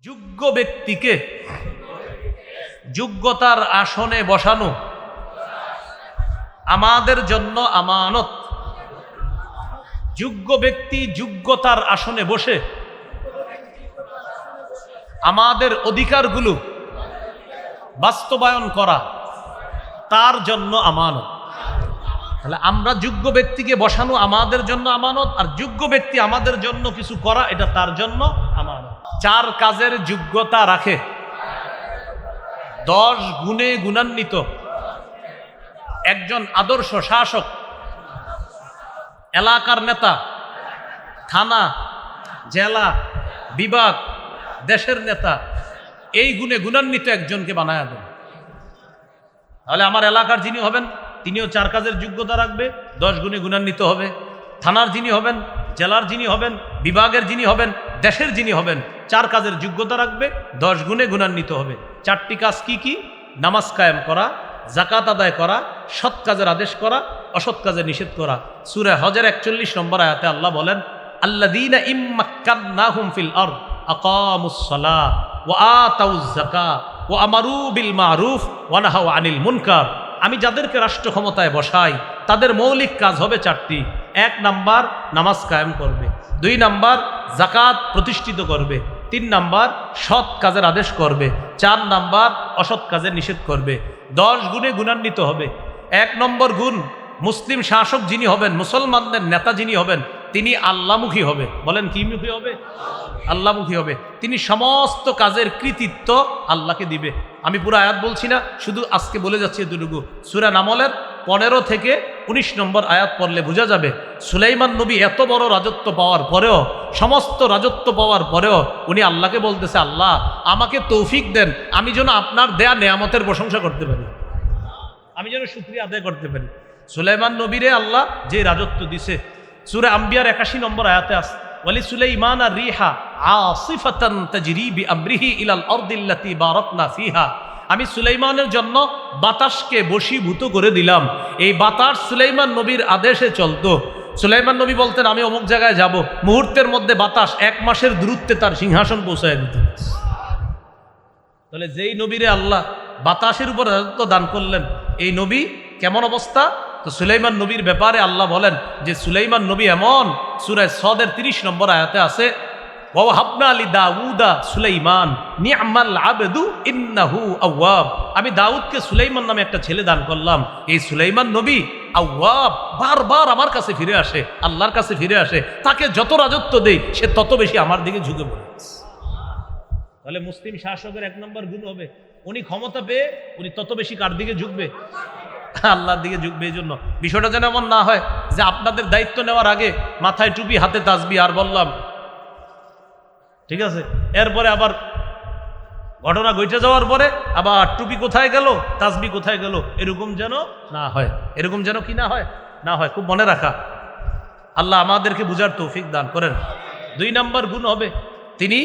যোগ্য ব্যক্তিকে যোগ্যতার আসনে বসানো আমাদের জন্য আমানত। যোগ্য ব্যক্তি যোগ্যতার আসনে বসে আমাদের অধিকারগুলো বাস্তবায়ন করা তার জন্য আমানত। তাহলে আমরা যোগ্য ব্যক্তিকে বসানো আমাদের জন্য আমানত, আর যোগ্য ব্যক্তি আমাদের জন্য কিছু করা এটা তার জন্য আমানত। 4 কাজের যোগ্যতা রাখে, 10 গুণে গুণান্বিত একজন আদর্শ শাসক, এলাকার নেতা, থানা, জেলা, বিভাগ, দেশের নেতা, এই গুণে গুণান্বিত একজনকে বানায়া দেন। তাহলে আমার এলাকার যিনি হবেন তিনিও 4 কাজের যোগ্যতা রাখবে, 10 গুণে গুণান্বিত হবে। থানার যিনি হবেন, জেলার যিনি হবেন, বিভাগের যিনি হবেন, দেশের যিনি হবেন, 4 কাজের যোগ্যতা রাখবে, 10 গুণে গুণান্বিত হবে। 4টি কাজ কি কি? নামাজ কায়েম করা, জাকাত আদায় করা, সৎ কাজের আদেশ করা, অসৎ কাজের নিষেধ করা। সূরা হজের 41 নম্বর আয়াতে আল্লাহ বলেন, আল্লাযীনা ইম্মাক্কান্নাহুম ফিল আরদ আকামুস সালাহ ওয়া আতাউয যাকাত ওয়া আমারু বিল মারুফ ওয়া নাহাউ আনিল মুনকার। আমি যাদেরকে রাষ্ট্র ক্ষমতায় বসাই তাদের মৌলিক কাজ হবে 4টি। 1 নাম্বার নামাজ কায়েম করবে, 2 নাম্বার জাকাত প্রতিষ্ঠিত করবে, 3 নাম্বার সৎ কাজের আদেশ করবে, 4 নাম্বার অসৎ কাজের নিষেধ করবে। 10 গুণে গুণান্বিত হবে। 1 নম্বর গুণ, মুসলিম শাসক যিনি হবেন, মুসলমানদের নেতা যিনি হবেন, তিনি আল্লাহমুখী হবে। বলেন কি মুখী হবে? আল্লাহমুখী হবে। তিনি সমস্ত কাজের কৃতিত্ব আল্লাহকে দিবে। আমি পুরো আয়াত বলছি না, শুধু আজকে বলে যাচ্ছি এতটুকু। সূরা নামলের 15 থেকে 19 নম্বর আয়াত পড়লে বোঝা যাবে সুলাইমান নবী এত বড় রাজত্ব পাওয়ার পরেও, সমস্ত রাজত্ব পাওয়ার পরেও উনি আল্লাহকে বলতেছে, আল্লাহ আমাকে তৌফিক দেন, আমি যেন আপনার দেয়া নেয়ামতের প্রশংসা করতে পারি, আমি যেন শুকরিয়া আদায় করতে পারি। সুলাইমান নবীরে আল্লাহ যে রাজত্ব দিছে, সূরা আম্বিয়ার 81 নম্বর আয়াতে আছে, ওয়ালি সুলাইমান আর-রিহা আসিফাতান তাজরি বিআমরিহি ইলাল আরদিল্লাতী বারাকনা ফিহা। আমি সুলাইমানের জন্য বাতাসকে বশীভূত করে দিলাম। এই বাতাস সুলাইমান নবীর আদেশে চলতো। সুলাইমান নবী বলতেন, আমি অমুক জায়গায় যাব, মুহূর্তের মধ্যে বাতাস 1 মাসের দূরত্বে তার সিংহাসন পৌঁছায় দিত। তাহলে যেই নবীরে আল্লাহ বাতাসের উপর রাজত্ব দান করলেন, এই নবী কেমন অবস্থা? তো সুলাইমান নবীর ব্যাপারে আল্লাহ বলেন যে সুলাইমান নবী এমন, সূরা সদের 30 নম্বর আয়াতে আছে, ওয়াহাবনা লি দাউদা সুলাইমান নি'মাল আবদু ইন্নাহু আওয়াব। আমি দাউদকে সুলাইমান নামে একটা ছেলে দান করলাম। এই সুলাইমান নবী আওয়াব, বারবার আমার কাছে ফিরে আসে, আল্লাহর কাছে ফিরে আসে। তাকে যত রাজত্ব দেই সে তত বেশি আমার দিকে ঝুঁকে পড়ে। তাহলে মুসলিম শাসকের 1 নম্বর গুণ হবে, উনি ক্ষমতা পেয়ে উনি তত বেশি কার দিকে ঝুঁকবে? আল্লাহর দিকে ঝুঁকবে। এই জন্য বিষয়টা যেন এমন না হয় যে আপনাদের দায়িত্ব নেওয়ার আগে মাথায় টুপি, হাতে তাসবিহ, আর বললাম ঠিক আছে, এরপরে আবার ঘটনা ঘটে যাওয়ার পরে আবার টুপি কোথায় গেল, তাসবিহ কোথায় গেল, এরকম যেন না হয়। এরকম যেন কি না হয়, না হয়। খুব মনে রাখা। আল্লাহ আমাদেরকে বুঝার তৌফিক দান করেন। 2 নম্বর গুণ হবে, তিনি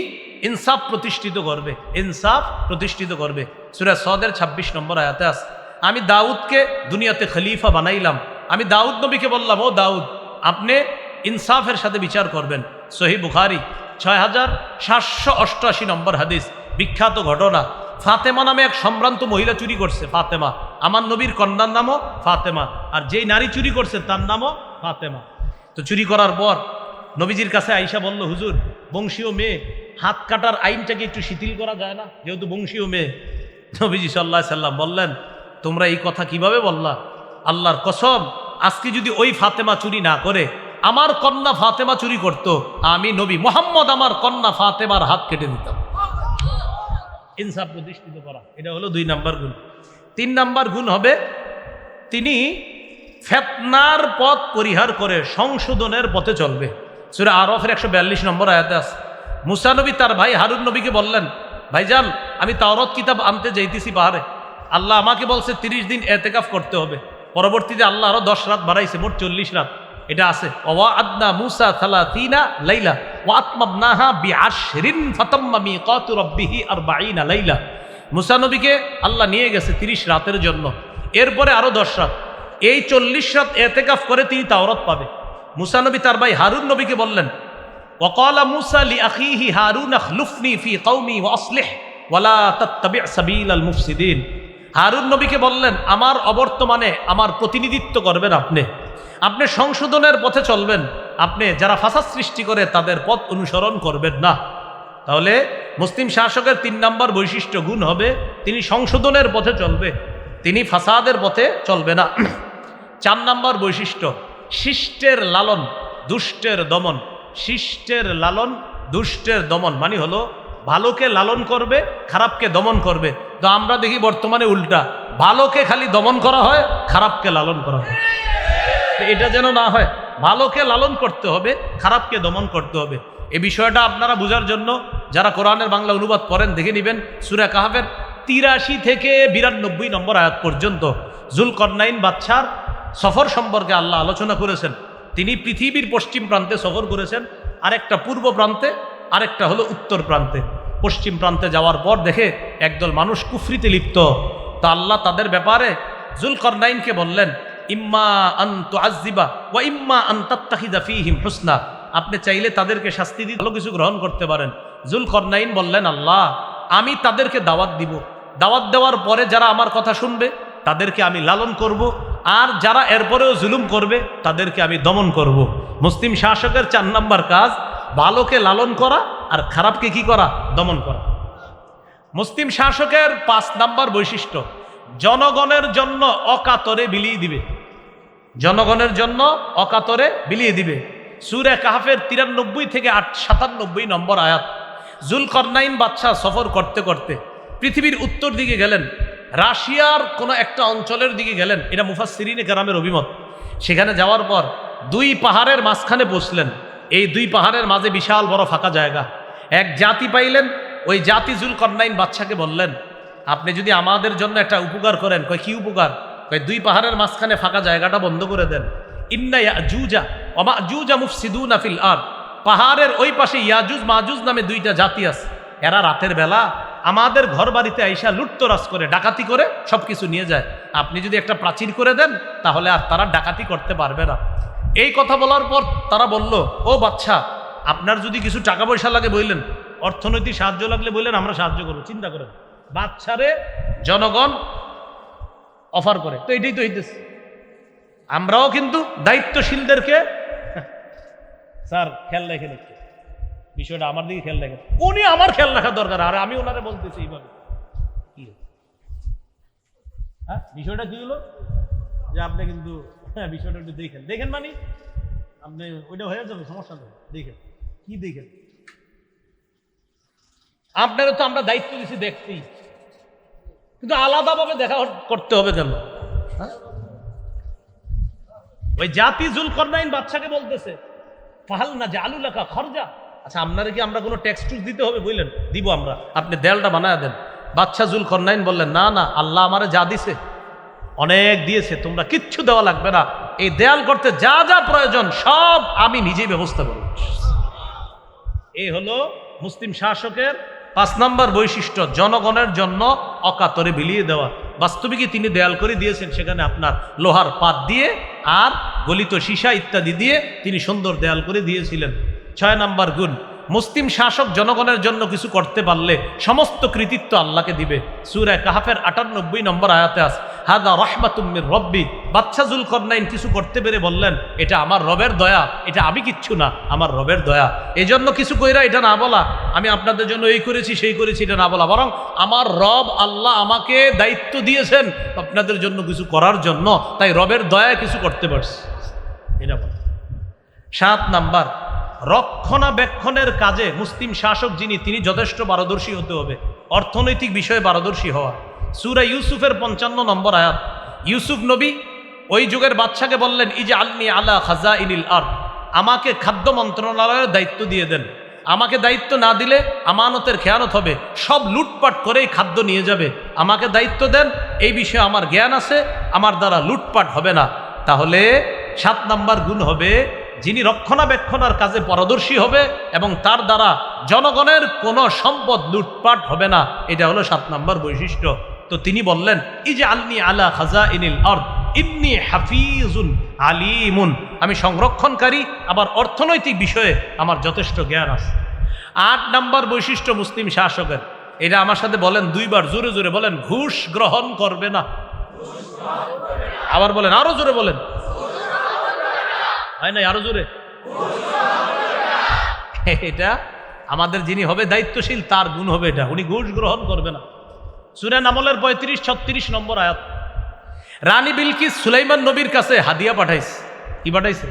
ইনসাফ প্রতিষ্ঠিত করবে। ইনসাফ প্রতিষ্ঠিত করবে। সূরা সদের 26 নম্বর আয়াতে আছে, আমি দাউদকে দুনিয়াতে খলিফা বানাইলাম। আমি দাউদ নবীকে বললাম, ও দাউদ, আপনি ইনসাফের সাথে বিচার করবেন। সহিহ বুখারী 6788 নম্বর হাদিস। বিখ্যাত ঘটনা, ফাতেমা নামে এক সম্ভ্রান্ত মহিলা চুরি করছে। ফাতেমা, আমার নবীর কন্যার নামও ফাতেমা, আর যেই নারী চুরি করছে তার নামও ফাতেমা। তো চুরি করার পর নবীজির কাছে আয়েশা বলল, হুজুর, বংশীয় মেয়ে, হাত কাটার আইনটাকে একটু শিথিল করা যায় না, যেহেতু বংশীয় মেয়ে? নবীজি সাল্লাল্লাহু আলাইহি সাল্লাম বললেন, তোমরা এই কথা কিভাবে বললা? আল্লাহর কসম, আজকে যদি ওই ফাতেমা চুরি না করে, আমার কন্যা ফাতেমা চুরি করত, আমি নবী মুহাম্মদ আমার কন্যা ফাতেমার হাত কেটে দিতাম। ইনসাফ প্রতিষ্ঠিত করা, এটা হলো 2 নম্বর গুণ। 3 নম্বর গুণ হবে, তিনি ফিতনার পথ পরিহার করে সংশোধনের পথে চলবে। সূরা আরাফের 142 নম্বর আয়াতে আছে, মুসা নবী তার ভাই হারুন নবীকে বললেন, ভাইজান, আমি তাওরাত কিতাব আনতে যাইতেছি পাহাড়ে, আল্লাহ আমাকে বলছে 30 দিন ইতিকাফ করতে হবে। পরবর্তীতে আল্লাহ আরো 10 রাত বাড়াইছে, মোট 40 রাত। এটা আছে, ওয়া'আদনা মুসা 30 লাইলা ওয়া আতমামনাহা বি'আশরিন ফাতাম্মা মিকাতু রাব্বিহি 40 লাইলা। মুসা নবীকে আল্লাহ নিয়ে গেছে 30 রাতের জন্য, এরপরে আরো 10 রাত। এই 40 রাত ইতিকাফ করে তিনি তাওরাত পাবে। মুসা নবী তার ভাই হারুন নবীকে বললেন, وقال موسى لأخيه هارون اخلفني في قومي وأصلح ولا تتبع سبيل المفسدين। হারুন নবীকে বললেন, আমার অবর্তমানে আমার প্রতিনিধিত্ব করবেন আপনি সংশোধনের পথে চলবেন, আপনি যারা ফাসাদ সৃষ্টি করে তাদের পথ অনুসরণ করবেন না। তাহলে মুসলিম শাসকের 3 নম্বর বৈশিষ্ট্য গুণ হবে তিনি সংশোধনের পথে চলবে, তিনি ফাসাদের পথে চলবে না। 4 নম্বর বৈশিষ্ট্য শিষ্টের লালন দুষ্টের দমন। শিষ্টের লালন দুষ্টের দমন মানে হলো ভালোকে লালন করবে, খারাপকে দমন করবে। তো আমরা দেখি বর্তমানে উল্টা, ভালোকে খালি দমন করা হয়, খারাপকে লালন করা হয়। তো এটা যেন না হয়, ভালোকে লালন করতে হবে, খারাপকে দমন করতে হবে। এই বিষয়টা আপনারা বোঝার জন্য যারা কোরআনের বাংলা অনুবাদ পড়েন দেখে নেবেন সূরা কাহফের 83 থেকে 92 নম্বর আয়াত পর্যন্ত যুলকরনাইন বাদশার সফর সম্পর্কে আল্লাহ আলোচনা করেছেন। তিনি পৃথিবীর পশ্চিম প্রান্তে সফর করেছেন, আরেকটা পূর্ব প্রান্তে, আরেকটা হলো উত্তর প্রান্তে। পশ্চিম প্রান্তে যাওয়ার পর দেখে একদল মানুষ কুফরিতে লিপ্ত। তা আল্লাহ তাদের ব্যাপারে যুলকরনাইনকে বললেন, ইম্মা আন তুআযযিবা ওয়া ইম্মা আন তাত্তাখিযা ফীহিম হুসনা। আপনি চাইলে তাদেরকে শাস্তি দিয়ে ভালো কিছু গ্রহণ করতে পারেন। যুলকরনাইন বললেন, আল্লাহ আমি তাদেরকে দাওয়াত দিব, দাওয়াত দেওয়ার পরে যারা আমার কথা শুনবে তাদেরকে আমি লালন করব, আর যারা এরপরেও জুলুম করবে তাদেরকে আমি দমন করব। মুসলিম শাসকের 4 নম্বর কাজ ভালোকে লালন করা আর খারাপকে কি করা? দমন করা। মুসলিম শাসকের 5 নম্বর বৈশিষ্ট্য জনগণের জন্য অকাতরে বিলিয়ে দিবে। জনগণের জন্য অকাতরে বিলিয়ে দিবে। সূরা কাহফের 93 থেকে 97 নম্বর আয়াত। যুলকরনাইন বাদশাহ সফর করতে করতে পৃথিবীর উত্তর দিকে গেলেন, রাশিয়ার কোনো একটা অঞ্চলের দিকে গেলেন, এটা মুফাসসিরিনে কেরামের অভিমত। সেখানে যাওয়ার পর 2 পাহাড়ের মাঝখানে বসলেন। এই 2 পাহাড়ের মাঝে বিশাল বড় ফাঁকা জায়গা। এক জাতি পাইলেন, ওই জাতি যুলকরনাইন বাদশাকে বললেন, আপনি যদি আমাদের জন্য একটা উপকার করেন। কয় কি উপকার? কয় 2 পাহাড়ের মাঝখানে ফাঁকা জায়গাটা বন্ধ করে দেন। ইন্না ইয়াজুজা ওয়া মাজুজা মুফসিদুনা ফিল আরদ। পাহাড়ের ওই পাশে ইয়াজুজ মাজুজ নামে 2টা জাতি আছে। এরা রাতের বেলা আমাদের ঘর বাড়িতে আইসা লুটতরাজ করে, ডাকাতি করে সব কিছু নিয়ে যায়। আপনি যদি একটা প্রাচীর করে দেন তাহলে আর তারা ডাকাতি করতে পারবে না। এই কথা বলার পর তারা বলল, ও বাদশা, আপনার যদি কিছু টাকা পয়সা লাগে বললেন, অর্থনৈতিক সাহায্য লাগলে বললেন, আমরা সাহায্য করবো, চিন্তা করেন। বাদশারে জনগণ অফার করে। তো এটাই তো হইতেছে। আমরাও কিন্তু দায়িত্বশীলদেরকে স্যার খেয়াল রেখে দেখছি, বিষয়টা আমার দিকে খেয়াল রাখেন। উনি আমার খেয়াল রাখা দরকার, আর আমি ওনারে বলতেছি এইভাবে। কি হ্যাঁ বিষয়টা কি হলো যে আপনি কিন্তু বিষয়টা একটু দেখেন মানে আপনি ওইটা হয়ে যাবে, সমস্যা নেই। দেখেন কি দেখেন, আপনারা তো আমরা দায়িত্ব দিচ্ছি দেখতেই, কিন্তু আলাদাভাবে দেখা করতে হবে কেন? ওই জাতি যুলকরনাইন বাদশাকে বলতেছে, ফাহাল না জালুলাকা খরজা। আচ্ছা, আপনারা কি আমরা কোনো ট্যাক্স টুক্স দিতে হবে? বললেন দিব আমরা, আপনি দেয়ালটা বানায় দেন। বাদশা যুলকরনাইন বললেন, না না, আল্লাহ আমারে যা দিছে অনেক দিয়েছে, তোমরা কিচ্ছু দেওয়া লাগবে না। এই দেয়াল করতে যা যা প্রয়োজন সব আমি নিজেই ব্যবস্থা করব। এই হলো মুসলিম শাসকের 5 নম্বর বৈশিষ্ট্য, জনগণের জন্য অকাতরে বিলিয়ে দেওয়া। বাস্তবিকই তিনি দেয়াল করে দিয়েছেন, সেখানে আপনার লোহার পাত দিয়ে আর গলিত সীসা ইত্যাদি দিয়ে তিনি সুন্দর দেয়াল করে দিয়েছিলেন। 6 নম্বর গুণ, মুসলিম শাসক জনগণের জন্য কিছু করতে পারলে সমস্ত কৃতিত্ব আল্লাহকে দিবে। সূরা কাহফের 98 নম্বর আয়াতে আছে, হাদা রাহমাতুম মির রব্বি। বাদশা যুলকরনাইন কিছু করতে পেরে বললেন, এটা আমার রবের দয়া, এটা আমি কিচ্ছু না, আমার রবের দয়া। এই জন্য কিছু কইরা এটা না বলা, আমি আপনাদের জন্য এই করেছি সেই করেছি এটা না বলা, বরং আমার রব আল্লাহ আমাকে দায়িত্ব দিয়েছেন আপনাদের জন্য কিছু করার জন্য, তাই রবের দয়ায় কিছু করতে পারছি, এটা বলা। 7 নাম্বার, রক্ষণাবেক্ষণের কাজে মুসলিম শাসক যিনি, তিনি যথেষ্ট পারদর্শী হতে হবে। অর্থনৈতিক বিষয়ে পারদর্শী হওয়া। সূরা ইউসুফের 55 নম্বর আয়াত। ইউসুফ নবী ওই যুগের বাদশাকে বললেন, ইজআলনি আলা খাজাইনিল আরদ, আমাকে খাদ্য মন্ত্রণালয়ের দায়িত্ব দিয়ে দেন। আমাকে দায়িত্ব না দিলে আমানতের খেয়ানত হবে, সব লুটপাট করেই খাদ্য নিয়ে যাবে। আমাকে দায়িত্ব দেন, এই বিষয়ে আমার জ্ঞান আছে, আমার দ্বারা লুটপাট হবে না। তাহলে 7 নাম্বার গুণ হবে, যিনি রক্ষণাবেক্ষণের কাজে পারদর্শী হবে এবং তার দ্বারা জনগণের কোনো সম্পদ লুটপাট হবে না। এটা হলো 7 নাম্বার বৈশিষ্ট্য। তো তিনি বললেন, ইজআলনি আলা খাজাইনিল আরদ, ইন্নী হাফিজুন আলিমুন, আমি সংরক্ষণকারী, আবার অর্থনৈতিক বিষয়ে আমার যথেষ্ট জ্ঞান আছে। 8 নম্বর বৈশিষ্ট্য মুসলিম শাসকের, এটা আমার সাথে বলেন 2 বার, জোরে জোরে বলেন, ঘুষ গ্রহণ করবে না। আবার বলেন, আরো জোরে বলেন, হয় নাই, আরো জোরে। এটা আমাদের যিনি হবে দায়িত্বশীল তার গুণ হবে এটা, উনি ঘুষ গ্রহণ করবে না। সূরা নামলের 35-36 নম্বর আয়াত। রানী বিলকিস সুলাইমান নবীর কাছে হাদিয়া পাঠাইছে। কি পাঠাইছে?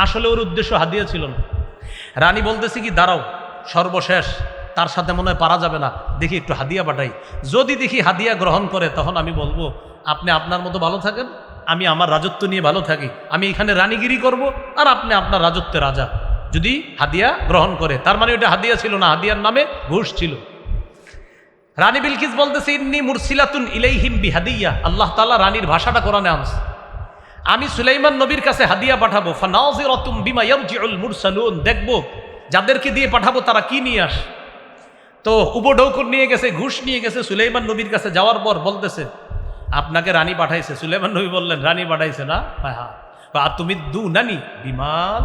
আসলে ওর উদ্দেশ্য হাদিয়া ছিল না। রানী বলতেছে কি, দাঁড়াও, সর্বশেষ তার সাথে মনে হয় পারা যাবে না, দেখি একটু হাদিয়া পাঠাই। যদি দেখি হাদিয়া গ্রহণ করে, তখন আমি বলবো আপনি আপনার মতো ভালো থাকেন, আমি আমার রাজত্ব নিয়ে ভালো থাকি, আমি এখানে রানীগিরি করব, আর আপনি আপনার রাজত্বে রাজা। যদি হাদিয়া গ্রহণ করে, তার মানে ওটা হাদিয়া ছিল না, হাদিয়ার নামে ঘুষ ছিল। রানী বিলকিস বলতেছে ইন্নী মুরসিলাতুন ইলাইহিম বিহাদিয়া, আল্লাহ তাআলা রানীর ভাষাটা কোরআনে আনছে, আমি সুলাইমান নবীর কাছে হাদিয়া পাঠাবো। ফানাযিরাতুম বিমা ইয়ারজিউল মুরসালুন, দেখবো যাদেরকে দিয়ে পাঠাবো তারা কি নিয়ে আসে। তো উপঢৌকন নিয়ে গেছে, ঘুষ নিয়ে গেছে। সুলাইমান নবীর কাছে যাওয়ার পর বলতেছে আপনাকে রানী পাঠাইছে। সুলাইমান নবী বললেন রানী পাঠাইছে না? হ্যাঁ। তুমি দুনানি বিমাল,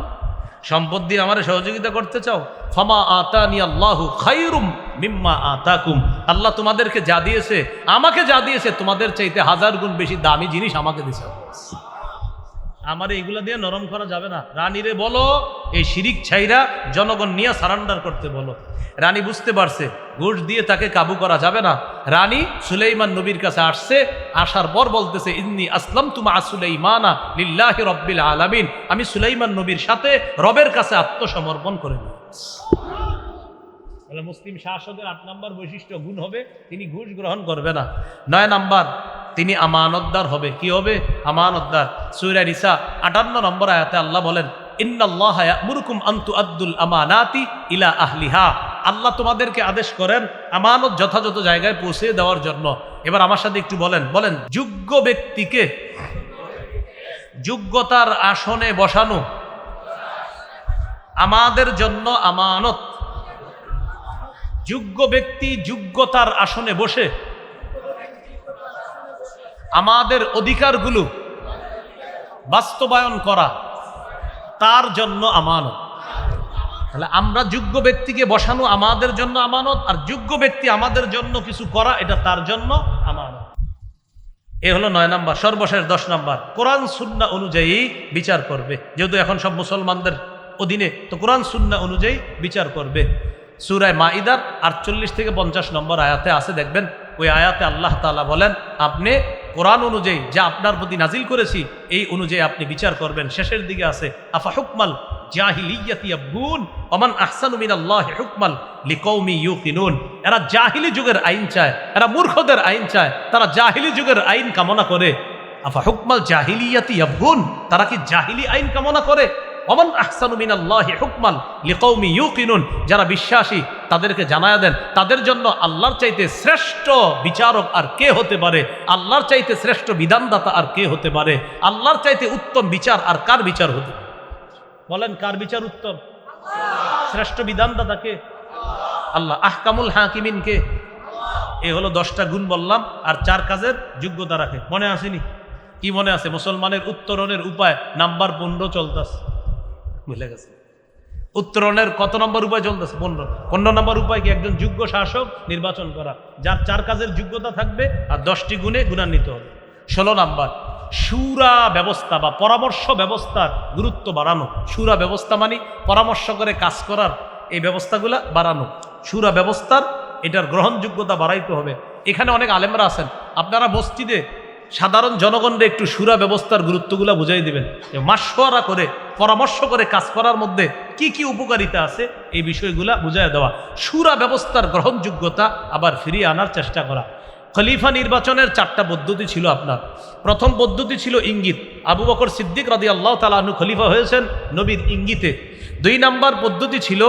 সম্পদ দিয়ে আমার সহযোগিতা করতে চাও? ফামা আতানি আল্লাহু খায়রুম মিম্মা আতাকুম, আল্লাহ তোমাদেরকে যা দিয়েছে, আমাকে যা দিয়েছে, তোমাদের চাইতে 1000 গুণ বেশি দামি জিনিস আমাকে দিয়েছে। আমার এইগুলা দিয়ে নরম করা যাবে না। রানীরে বলো এই শিরিক ছাইরা জনগণ নিয়ে সারান্ডার করতে বলো। রানী বুঝতে পারছে ঘুষ দিয়ে তাকে কাবু করা যাবে না। রানী সুলাইমান নবীর কাছে আসছে, আসার পর বলতেছে ইন্নী আসলামতু মা সুলাইমানা লিল্লাহি রাব্বিল আলামিন, আমি সুলাইমান নবীর সাথে রবের কাছে আত্মসমর্পণ করে নিয়েছি। তাহলে মুসলিম শাসকের 8 নম্বর বৈশিষ্ট্য গুণ হবে তিনি ঘুষ গ্রহণ করবে না। 9 নম্বর, তিনি আমানতদার হবে। কি হবে? আমানতদার। সূরা নিসা 58 নম্বর আয়াতে আল্লাহ বলেন ইন্নাল্লাহা ইয়া'মুরুকুম আন তুআদ্দুল আমানাতি ইলা আহলিহা, আল্লাহ তোমাদেরকে আদেশ করেন আমানত যথাযথ জায়গায় পৌঁছে দেওয়ার জন্য। এবার আমার সাথে একটু বলেন, যোগ্য ব্যক্তিকে যোগ্যতার আসনে বসানো আমাদের জন্য আমানত। যোগ্য ব্যক্তি যোগ্যতার আসনে বসে আমাদের অধিকারগুলো বাস্তবায়ন করা তার জন্য আমানত। তাহলে আমরা যোগ্য ব্যক্তিকে বসানো আমাদের জন্য আমানত, আর যোগ্য ব্যক্তি আমাদের জন্য কিছু করা এটা তার জন্য আমানত। এ হলো 9 নম্বর। সর্বশেষ 10 নম্বর, কোরআন সুন্নাহ অনুযায়ী বিচার করবে। যেহেতু এখন সব মুসলমানদের অধীনে, তো কোরআন সুন্নাহ অনুযায়ী বিচার করবে। সূরা মাইদার 48 থেকে 50 নম্বর আয়াতে আছে, দেখবেন ওই আয়াতে আল্লাহ তাআলা বলেন আপনি কোরআন অনুযায়ী যা আপনার প্রতি নাজিল করেছি এই অনুযায়ী আপনি বিচার করবেন। শেষের দিকে আছে আফা হুকমাল জাহিলিয়াতি ইয়াবগুন ওমান আহসানু মিনাল্লাহি হুকমাল লিকৌমি ইউকিনুন। এরা জাহিলি যুগের আইন চায়, এরা মূর্খদের আইন চায়, তারা জাহিলি যুগের আইন কামনা করে। আফা হুকমাল জাহিলিয়াতি ইয়াবগুন, তারা কি জাহিলি আইন কামনা করে? ওমান আহসানু মিনাল্লাহি হুকমান লিকৌমি ইউকিনুন, যারা বিশ্বাসী তাদেরকে জানায়া দেন তাদের জন্য আল্লাহর চাইতে শ্রেষ্ঠ বিচারক আর কে হতে পারে, আল্লাহর চাইতে শ্রেষ্ঠ বিধানদাতা আর কে হতে পারে, আল্লাহর চাইতে উত্তম বিচার আর কার বিচার হতে পারে? বলেন কার বিচার উত্তম? শ্রেষ্ঠ বিধানদাতা কে? আল্লাহ। আহকামুল হাকিমিন কে? এ হলো 10টা গুণ বললাম, আর 4 কাজের যোগ্যতা রাখে। মনে আসেনি? কি মনে আছে? মুসলমানের উত্তরণের উপায় নাম্বার 15 চলতেছে, ভুলে গেছে। উত্তরণের কত নম্বর উপায় চলতেছে? 15 নম্বর উপায় কি? একজন যোগ্য শাসক নির্বাচন করা, যার 4 কাজের যোগ্যতা থাকবে আর 10টি গুণে গুণান্বিত হবে। 16 নম্বর, শুরা ব্যবস্থা বা পরামর্শ ব্যবস্থার গুরুত্ব বাড়ানো। শুরা ব্যবস্থা মানে পরামর্শ করে কাজ করার এই ব্যবস্থাগুলা বাড়ানো। শুরা ব্যবস্থার এটার গ্রহণযোগ্যতা বাড়াইতে হবে। এখানে অনেক আলেমরা আছেন, আপনারা মসজিদে সাধারণ জনগণকে একটু শুরা ব্যবস্থার গুরুত্বগুলা বুঝাই দিবেন। মাশওয়ারা করে পরামর্শ করে কাজ করার মধ্যে কি কি উপকারিতা আছে এই বিষয়গুলা বুঝাই দেওয়া। শুরা ব্যবস্থার গ্রহণযোগ্যতা আবার ফিরিয়ে আনার চেষ্টা করা। খলিফা নির্বাচনের 4টা পদ্ধতি ছিল আপনার। প্রথম পদ্ধতি ছিল ইঙ্গিত। আবু বকর সিদ্দিক রাদিয়াল্লাহু তাআলা আনহু খলিফা হয়েছেন নবীর ইঙ্গিতে। 2 নম্বর পদ্ধতি ছিল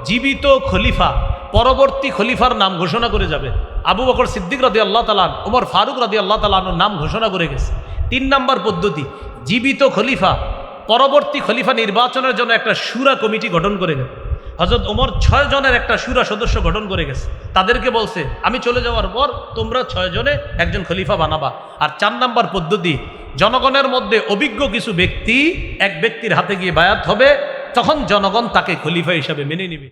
জীবিত খলিফা পরবর্তী খলিফার নাম ঘোষণা করে যাবে। আবু বকর সিদ্দিক রাদিয়াল্লাহু তাআলা, ওমর ফারুক রাদিয়াল্লাহু তাআলা আনহুর নাম ঘোষণা করে গেছে। 3 নম্বর পদ্ধতি, জীবিত খলিফা পরবর্তী খলিফা নির্বাচনের জন্য একটা শুরা কমিটি গঠন করে গেছে। হযরত ওমর 6 জনের একটা শুরা সদস্য গঠন করে গেছে। তাদেরকে বলছে আমি চলে যাওয়ার পর তোমরা 6 জনে একজন খলিফা বানাবা। আর 4 নম্বর পদ্ধতি, জনগণের মধ্যে অভিজ্ঞ কিছু ব্যক্তি এক ব্যক্তির হাতে গিয়ে বায়াত হবে, তখন জনগণ তাকে খলিফা হিসাবে মেনে নেবে।